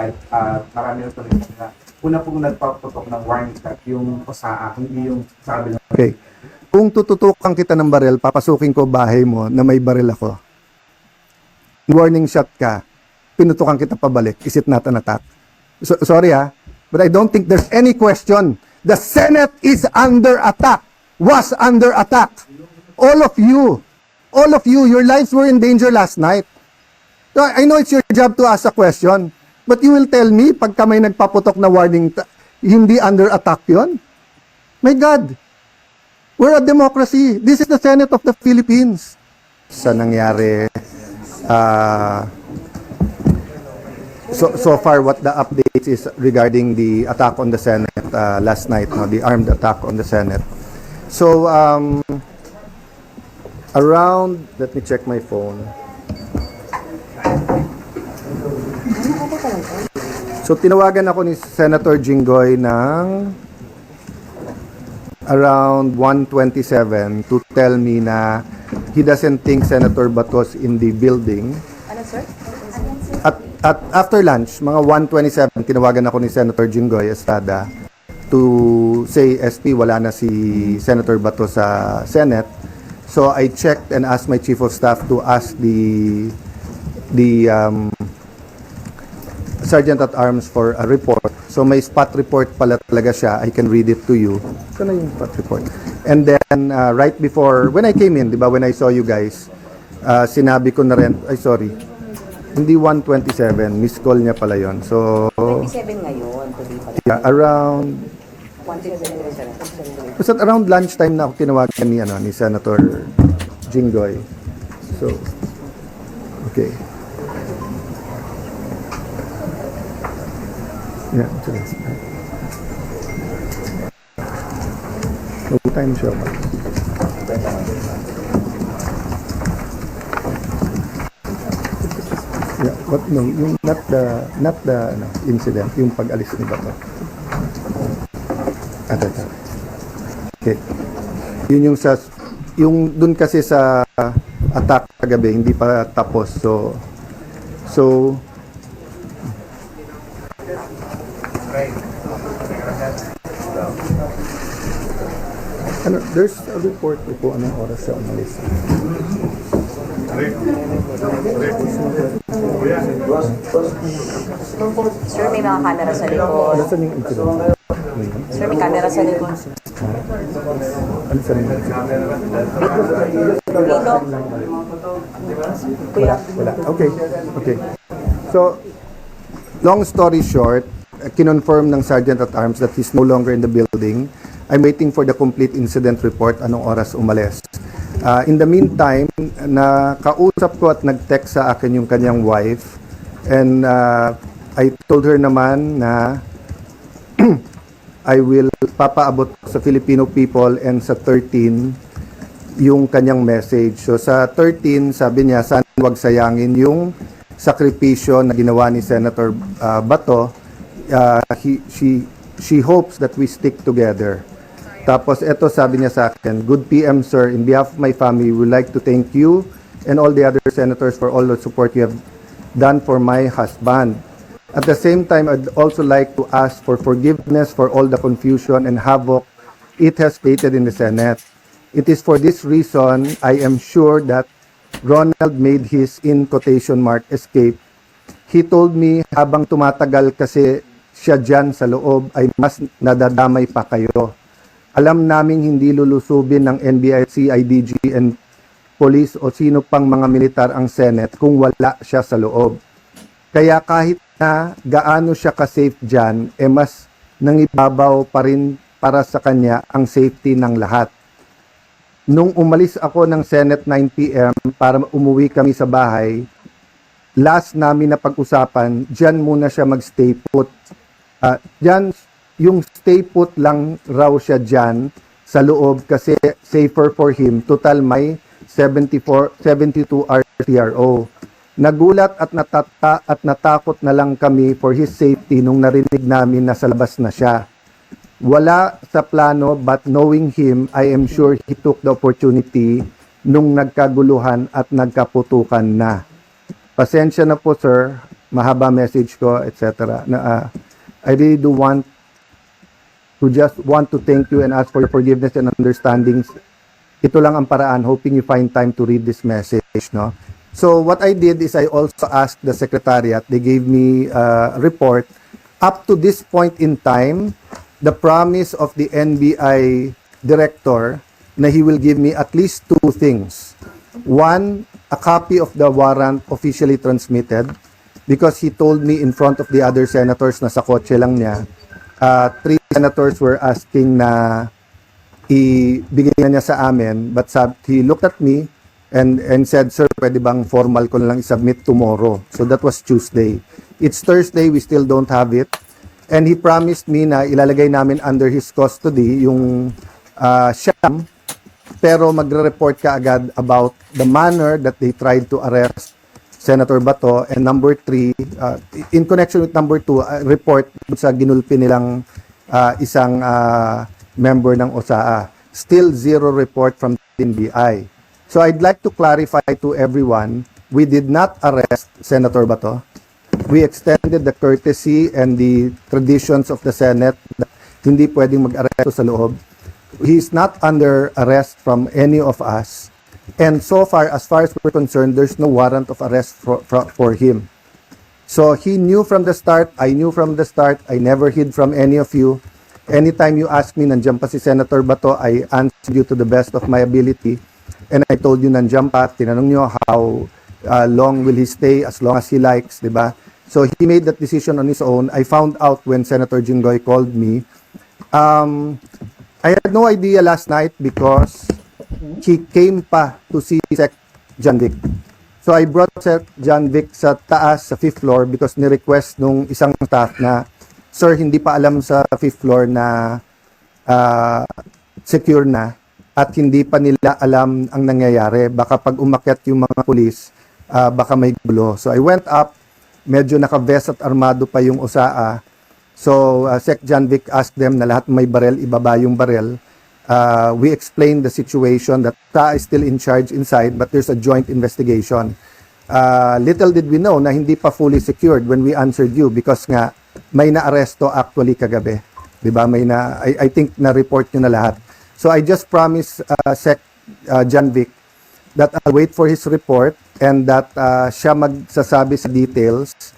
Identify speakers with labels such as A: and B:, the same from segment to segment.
A: Skype at marami na tuloy na una pong nagpaputok ng warning shot yung POSAA, hindi yung sabi ng...
B: Okay. Kung tututukan kita ng baril, papasukin ko bahay mo na may baril ako. Warning shot ka, pinutukan kita pabalik. Is it not an attack? Sorry but I don't think there's any question. The Senate is under attack, was under attack. All of you, your lives were in danger last night. So I know it's your job to ask a question, but you will tell me pagka may nagpaputok na warning, hindi under attack yon? My God, we're a democracy. This is the Senate of the Philippines. Sa nangyari, so far what the update is regarding the attack on the Senate last night, no, the armed attack on the Senate. So, around, let me check my phone. So, tinawagan ako ni Senator Jinggoy ng around 1:27 to tell me na he doesn't think Senator Batos in the building.
C: Ano, sir?
B: At after lunch, mga 1:27, tinawagan ako ni Senator Jinggoy Estrada to say, SP, wala na si Senator Batos sa Senate. So I checked and asked my Chief of Staff to ask the Sergeant at Arms for a report. So may spot report pala talaga siya. I can read it to you. Ito na yung spot report. And then right before, when I came in, di ba, when I saw you guys, sinabi ko na rin, ay sorry, hindi 1:27, miss call niya pala yon. So,
C: 27 ngayon, tuloy pala.
B: yeah, around,
C: 1:27.
B: basta around lunchtime na ako tinawagan ni Senator Jinggoy. So, okay. Yeah, just no time siya ba? Yeah, but no, yung not the incident, yung pag-alis ni Bato. Okay. Yun yung dun kasi sa attack kagabi, hindi pa tapos. So there's a report po anong oras siya umalis.
C: Sir, may mga camera sa likod.
B: Nasaan yung incident?
C: Sir, may camera sa likod.
B: Ano sa rin?
C: Dito. Kuya.
B: Wala. Okay. So, long story short, kinonfirm ng Sergeant at Arms that he's no longer in the building. I'm waiting for the complete incident report, anong oras umalis. In the meantime, nakausap ko at nag-text sa akin yung kanyang wife, and I told her naman na I will papaabot sa Filipino people and sa 13 yung kanyang message. So sa 13, sabi niya, sana wag sayangin yung sakripisyo na ginawa ni Senator Bato. She hopes that we stick together. Tapos eto sabi niya sa akin, good PM sir, in behalf of my family, we would like to thank you and all the other senators for all the support you have done for my husband. At the same time, I'd also like to ask for forgiveness for all the confusion and havoc it has created in the Senate. It is for this reason, I am sure that Ronald made his, in quotation mark, escape. He told me habang tumatagal kasi siya dyan sa loob ay mas nadadamay pa kayo. Alam naming hindi lulusubin ng NBI, CIDG, and police o sino pang mga militar ang Senate kung wala siya sa loob. Kaya kahit na gaano siya ka-safe dyan, mas nangibabaw pa rin para sa kanya ang safety ng lahat. Nung umalis ako ng Senate 9 PM para umuwi kami sa bahay, last namin na pag-usapan, dyan muna siya mag-stay put. Dyan, yung stay put lang raw siya dyan sa loob kasi safer for him. Total may 72 hour TRO. Nagulat at natakot na lang kami for his safety nung narinig namin na sa labas na siya. Wala sa plano but knowing him, I am sure he took the opportunity nung nagkaguluhan at nagkaputukan na. Pasensya na po sir, mahaba message ko, etc. Na I really do want to thank you and ask for your forgiveness and understandings. Ito lang ang paraan, hoping you find time to read this message, no? So what I did is I also asked the secretariat. They gave me a report. Up to this point in time, the promise of the NBI director na he will give me at least two things. One, a copy of the warrant officially transmitted, because he told me in front of the other senators na sa kotse lang niya, three senators were asking na ibigay niya sa amin, but he looked at me and said, "Sir, pwede bang formal ko na lang i-submit tomorrow?" So that was Tuesday. It's Thursday, we still don't have it. And he promised me na ilalagay namin under his custody yung siyam, pero magre-report ka agad about the manner that they tried to arrest Senator Bato. And number 3, in connection with number 2, report sa ginulpi nilang isang member ng OSAA. Still zero report from the NBI. So I'd like to clarify to everyone, we did not arrest Senator Bato. We extended the courtesy and the traditions of the Senate na hindi pwedeng mag-aresto sa loob. He's not under arrest from any of us. And so far as we're concerned, there's no warrant of arrest for him. So he knew from the start, I knew from the start, I never hid from any of you. Anytime you ask me, nandiyan pa si Senator Bato, I answered you to the best of my ability. And I told you, nandiyan pa, tinanong nyo how long will he stay, as long as he likes, di ba? So he made that decision on his own. I found out when Senator Jinggoy called me. I had no idea last night because he came pa to see Sec John Vic. So I brought Sec John Vic sa taas, sa 5th floor, because ni-request nung isang staff na, "Sir, hindi pa alam sa 5th floor na secure na at hindi pa nila alam ang nangyayari. Baka pag umakyat yung mga pulis, baka may gulo." So I went up, medyo naka-vest at armado pa yung OSAA. So Sec John Vic asked them na lahat may barel, ibaba yung barel. We explained the situation that OSAA is still in charge inside, but there's a joint investigation. Little did we know na hindi pa fully secured when we answered you, because nga may na-aresto actually kagabi. Diba? I think na-report nyo na lahat. So I just promised Sec John Vic that I'll wait for his report and that siya magsasabi sa details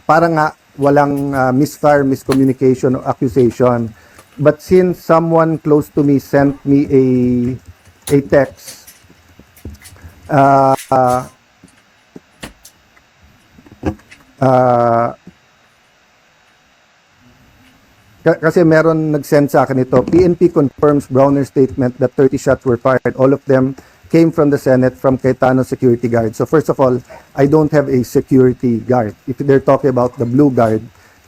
B: para nga walang misfire, miscommunication or accusation. But since someone close to me sent me a text, kasi meron nag-send sa akin ito, "PNP confirms Browner's statement that 30 shots were fired. All of them came from the Senate, from Cayetano security guard." So first of all, I don't have a security guard. If they're talking about the blue guard,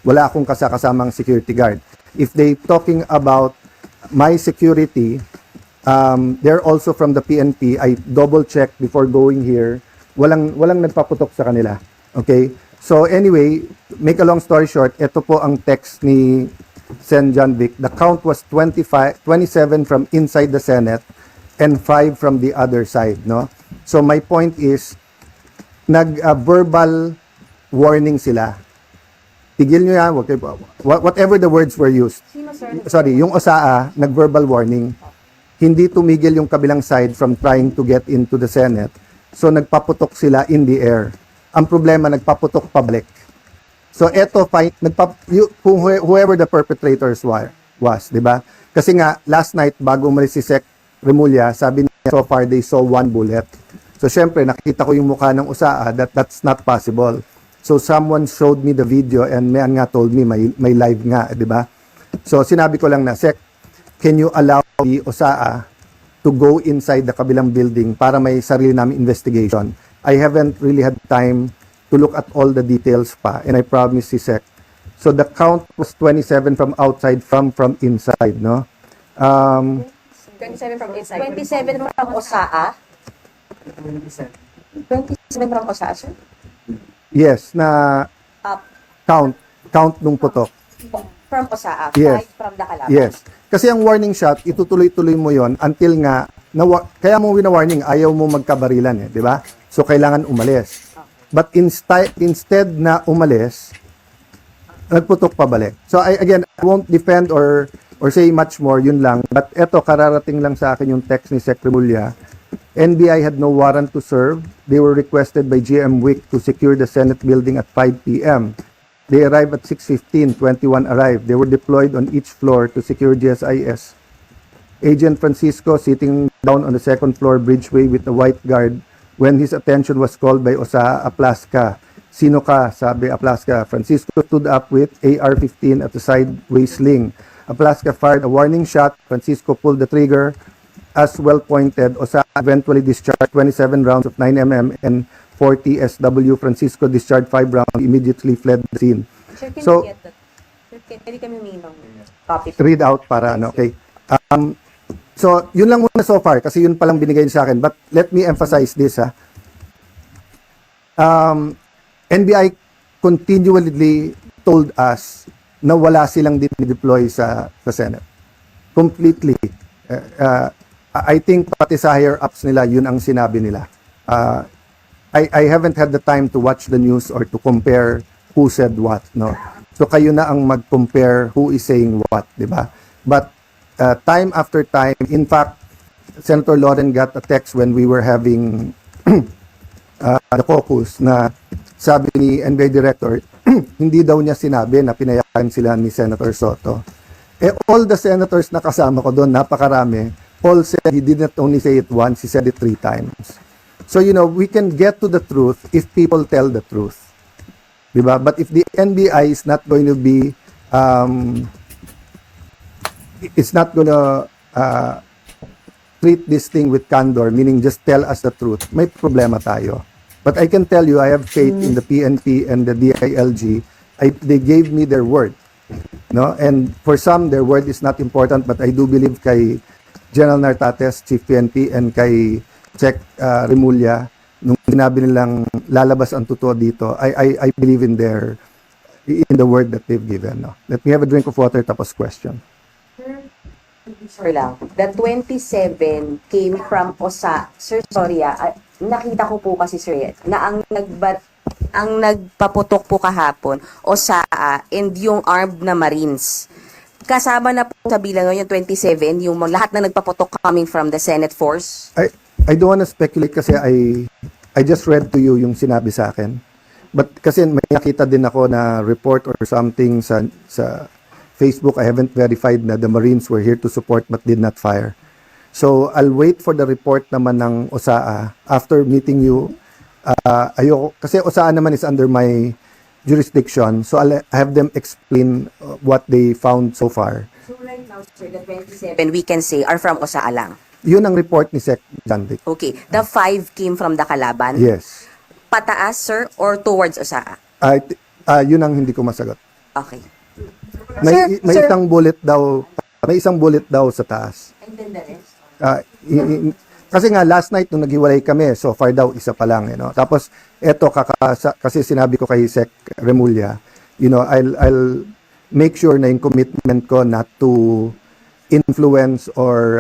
B: wala akong kasamang security guard. If they talking about my security, they're also from the PNP. I double-checked before going here. Walang nagpaputok sa kanila. Okay? So anyway, make a long story short, ito po ang text ni Sen John Vic. The count was 27 from inside the Senate and 5 from the other side, no? So my point is, verbal warning sila. Tigil nyo yan, whatever the words were used. Sorry, yung OSAA, nag-verbal warning. Hindi tumigil yung kabilang side from trying to get into the Senate. So nagpaputok sila in the air. Ang problema, nagpaputok public. So eto, whoever the perpetrators was, di ba? Kasi nga, last night, bago umalis si Sec Remulla, sabi niya, so far they saw 1 bullet. So syempre, nakita ko yung mukha ng OSAA, that's not possible. So someone showed me the video and may nga told me may live nga, di ba? So sinabi ko lang na, "Sec, can you allow the OSAA to go inside the kabilang building para may sarili namin investigation?" I haven't really had time to look at all the details pa, and I promise si Sec. So the count was 27 from outside, from inside, no?
C: 27 from inside. 27 from OSAA? 27 from OSAA, sir?
B: Yes, na
C: Up.
B: count nung putok.
C: From OSAA,
B: Yes.
C: 5 from the kalaban.
B: Yes. Kasi ang warning shot, itutuloy-tuloy mo yon until nga, kaya mo wina-warning, ayaw mo magkabarilan, di ba? So, kailangan umalis. But instead na umalis, nagputok pabalik. So again, I won't defend or say much more, yun lang. But eto, kararating lang sa akin yung text ni Sec. Remulla. NBI had no warrant to serve. They were requested by GM Wick to secure the Senate building at 5 p.m. They arrived at 6:15, 21 arrived. They were deployed on each floor to secure GSIS. Agent Francisco sitting down on the second floor bridgeway with a white guard when his attention was called by Osa Aplaska. Sino ka? Sabi Aplaska. Francisco stood up with AR-15 at the sideway sling. Aplaska fired a warning shot. Francisco pulled the trigger. As well pointed, Osa eventually discharged 27 rounds of 9mm and 40 SW. Francisco discharged 5 rounds, immediately fled the scene.
C: Sir, can
B: So-
C: we get that? Sir, pwede kami humingi ng copy.
B: Read out para ano, okay. So, yun lang muna so far kasi yun palang binigay niya sa akin. But let me emphasize this, ha. NBI continually told us na wala silang deploy sa Senate. Completely. I think pati sa higher ups nila, yun ang sinabi nila. I haven't had the time to watch the news or to compare who said what, no. So kayo na ang mag-compare who is saying what, di ba? But time after time, in fact, Senator Loren got a text when we were having the caucus na sabi ni NBI Director, hindi daw niya sinabi na pinayagan sila ni Senator Soto. All the senators na kasama ko doon, napakarami, Paul said he did not only say it once, he said it 3 times. So, we can get to the truth if people tell the truth. Diba? But if the NBI is not going to be, it's not going to treat this thing with candor, meaning just tell us the truth, may problema tayo. But I can tell you, I have faith in the PNP and the DILG. They gave me their word. No? And for some, their word is not important, but I do believe kay General Nartates, Chief PNP, and kay Sec. Remulla, nung sinabi nilang lalabas ang totoo dito, I believe in the word that they've given. No? Let me have a drink of water, tapos question.
C: Sir lang, the 27 came from OSA. Sir, sorry nakita ko po kasi sir, na ang nagpaputok po kahapon, OSA and yung armed na Marines. Kasama na po sa bilang yung 27, yung lahat na nagpaputok coming from the Senate force.
B: I don't want to speculate kasi I just read to you yung sinabi sa akin. But kasi may nakita din ako na report or something sa Facebook. I haven't verified na the Marines were here to support but did not fire. So I'll wait for the report naman ng OSA after meeting you. Ayoko kasi OSA naman is under my jurisdiction. So I'll have them explain what they found so far.
C: So right now, sir, the 27 we can say are from OSA lang.
B: Yun ang report ni Sec. Janvic.
C: Okay. The 5 came from the Kalaban?
B: Yes.
C: Pataas, sir, or towards OSA?
B: Yun ang hindi ko masagot.
C: Okay.
B: May
C: Sir.
B: isang bullet daw sa taas.
C: And then the rest?
B: Kasi nga last night nung naghiwalay kami, so far daw isa pa lang, Tapos eto kasi sinabi ko kay Sec. Remulla, I'll make sure na yung commitment ko not to influence or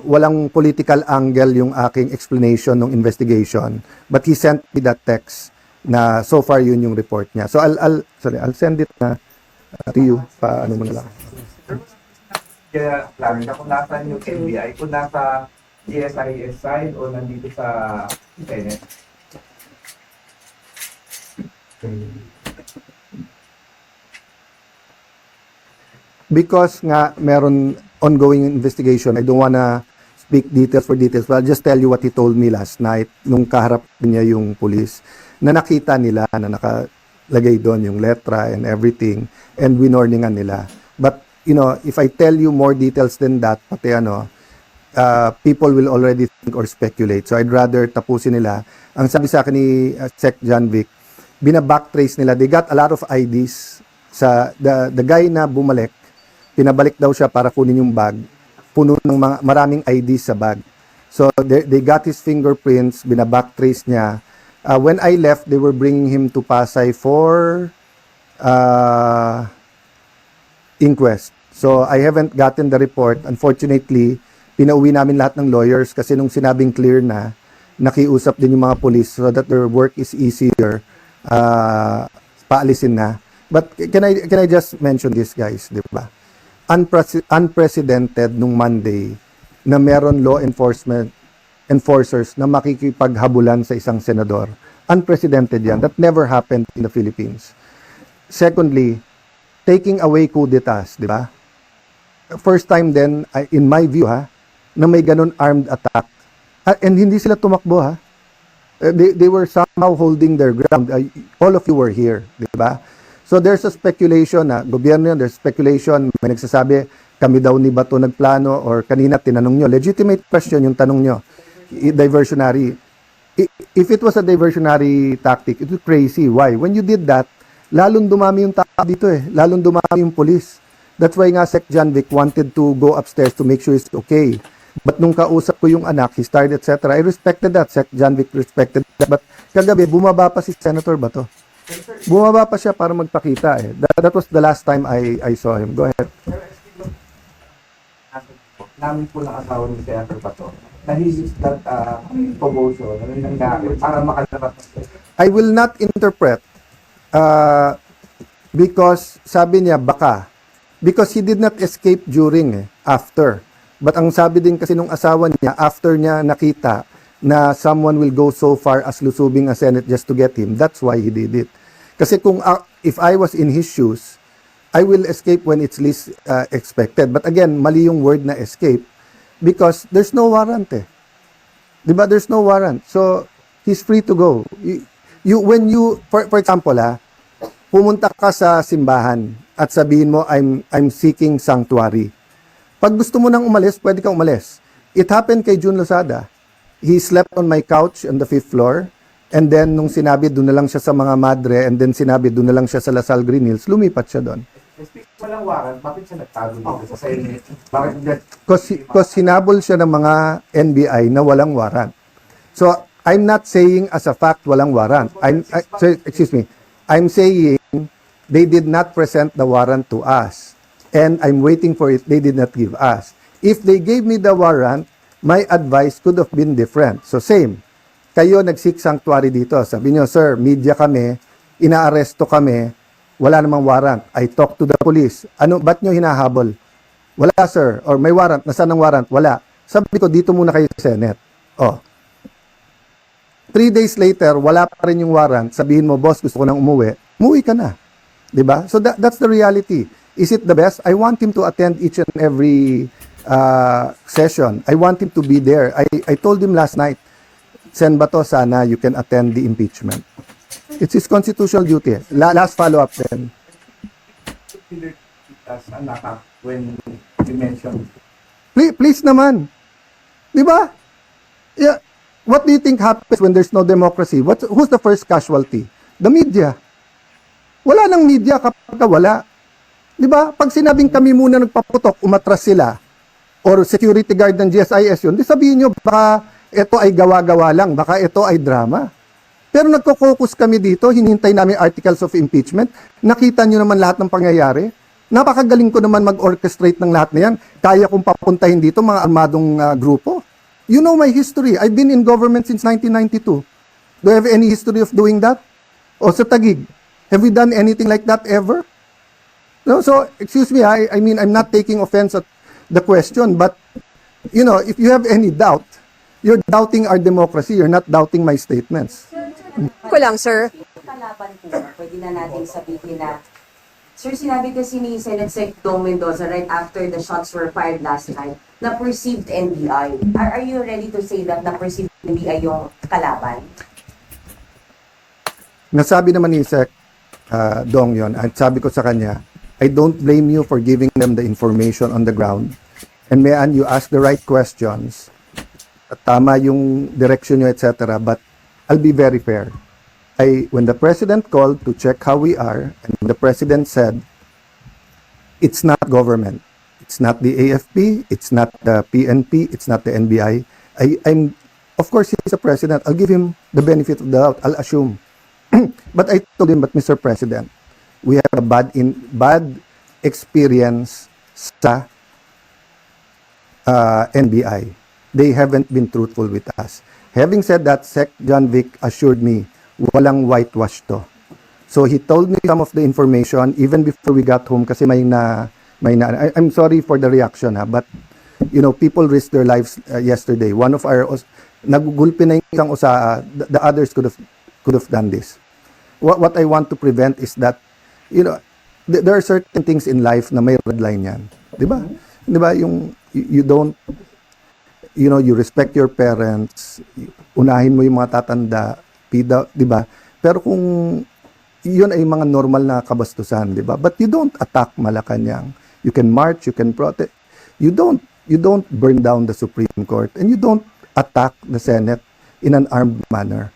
B: walang political angle yung aking explanation ng investigation. But he sent me that text na so far yun yung report niya. So I'll send it na to you paano mo na lang.
A: Kaya klaro na kung nasa yung NBI, kung nasa GSIS side o nandito sa Senate.
B: Because nga meron ongoing investigation, I don't wanna speak details for details, but I'll just tell you what he told me last night nung kaharap niya yung police, na nakita nila na nakalagay doon yung letra and everything, and winorningan nila. But, if I tell you more details than that, pati people will already think or speculate. So I'd rather tapusin nila. Ang sabi sa akin ni Sec. Janvic, bina-backtrace nila. They got a lot of IDs. Sa the guy na bumalik, pinabalik daw siya para kunin yung bag. Puno ng maraming IDs sa bag. So they got his fingerprints, bina-backtrace niya. When I left, they were bringing him to Pasay for inquest. So I haven't gotten the report. Unfortunately, pinauwi namin lahat ng lawyers kasi nung sinabing clear na nakiusap din yung mga police so that their work is easier, paalisin na. But can I just mention this, guys, di ba? Unprecedented nung Monday na meron law enforcers na makikipaghabulan sa isang senador. Unprecedented yan. That never happened in the Philippines. Secondly, taking away coup d'etats, di ba? First time then, in my view, na may ganun armed attack. And hindi sila tumakbo, They were somehow holding their ground. All of you were here, di ba? So there's a speculation na gobyerno yun, there's speculation, may nagsasabi, kami daw ni Bato nagplano, or kanina tinanong nyo, legitimate question yung tanong nyo, diversionary. If it was a diversionary tactic, it was crazy. Why? When you did that, lalong dumami yung tao dito lalong dumami yung police. That's why nga Sec. John Vic wanted to go upstairs to make sure it's okay. But nung kausap ko yung anak, he started, etc. I respected that. Sec. John Vic respected that. But kagabi, bumaba pa si Senator Bato. Bumaba pa siya para magpakita That was the last time I saw him. Go ahead.
A: Namin po ng asawa ni Senator Bato na he used that promotion na nangyari para makalabas.
B: I will not interpret because sabi niya baka. Because he did not escape during, after. But ang sabi din kasi nung asawa niya, after niya nakita na someone will go so far as lusubing a Senate just to get him, that's why he did it. Kasi kung if I was in his shoes, I will escape when it's least expected. But again, mali yung word na escape because there's no warrant Diba? There's no warrant. So, he's free to go. When you, for example pumunta ka sa simbahan at sabihin mo, I'm seeking sanctuary. Pag gusto mo nang umalis, pwede kang umalis. It happened kay June Lozada. He slept on my couch on the 5th floor. And then, nung sinabi, doon na lang siya sa mga madre, and then sinabi, doon na lang siya sa Lasal Green Hills, lumipat siya doon.
A: Walang warrant, bakit siya nagtago dito sa Senate? Bakit
B: Because hinabol siya ng mga NBI na walang warrant. So, I'm not saying as a fact walang warrant. I'm saying they did not present the warrant to us. And I'm waiting for it, they did not give us. If they gave me the warrant, my advice could have been different. So, same. Kayo nag-seek sanctuary dito. Sabi nyo, sir, media kami, inaaresto kami, wala namang warrant. I talk to the police. Ba't nyo hinahabol? Wala, sir. Or may warrant. Nasaan ang warrant? Wala. Sabi ko, dito muna kayo sa Senate. 3 days later, wala pa rin yung warrant. Sabihin mo, boss, gusto ko nang umuwi. Umuwi ka na. Diba? So that's the reality. Is it the best? I want him to attend each and every session. I want him to be there. I told him last night, Sen Bato, sana you can attend the impeachment. It's his constitutional duty. Last follow-up then.
A: When you mentioned
B: Please naman. Di ba? Yeah. What do you think happens when there's no democracy? Who's the first casualty? The media. Wala nang media kapag wala. Di ba? Pag sinabing kami muna nagpaputok, umatras sila, or security guard ng GSIS yun, di sabihin nyo, baka ito ay gawa-gawa lang, baka ito ay drama. Pero nagko-focus kami dito, hinihintay namin articles of impeachment, nakita nyo naman lahat ng pangyayari. Napakagaling ko naman mag-orchestrate ng lahat na yan. Kaya kong papuntahin dito mga armadong grupo. You know my history. I've been in government since 1992. Do you have any history of doing that? O sa Taguig, have we done anything like that ever? No, so, excuse me, I mean, I'm not taking offense at the question, but, you know, if you have any doubt, you're doubting our democracy, you're not doubting my statements.
D: Ko lang, sir.
C: Kalaban po, pwede na natin sabihin na, sir, sinabi kasi ni Senate Sec. Dong Mendoza right after the shots were fired last night, na perceived NBI. Are you ready to say that na perceived NBI yung kalaban?
B: Nasabi naman ni Sec. Dong yon, at sabi ko sa kanya, I don't blame you for giving them the information on the ground. And mayan, you ask the right questions. Tama yung direction nyo, etc. But I'll be very fair. When the President called to check how we are, and the President said, it's not government. It's not the AFP, it's not the PNP, it's not the NBI. Of course, he's the President. I'll give him the benefit of the doubt. I'll assume. But I told him, but Mr. President, we have a bad experience sa NBI. They haven't been truthful with us. Having said that, Sec John Vic assured me, walang whitewash to. So he told me some of the information even before we got home kasi I'm sorry for the reaction but people risked their lives yesterday. One of our nagugulpi na yung isang usaa, the others could have done this. What I want to prevent is that there are certain things in life na may red line yan. 'Di ba? 'Di ba yung you don't you respect your parents, unahin mo yung mga tatanda, 'di ba? Pero kung yun ay mga normal na kabastusan, 'di ba? But you don't attack Malacanang. You can march, you can protest. You don't burn down the Supreme Court and you don't attack the Senate in an armed manner.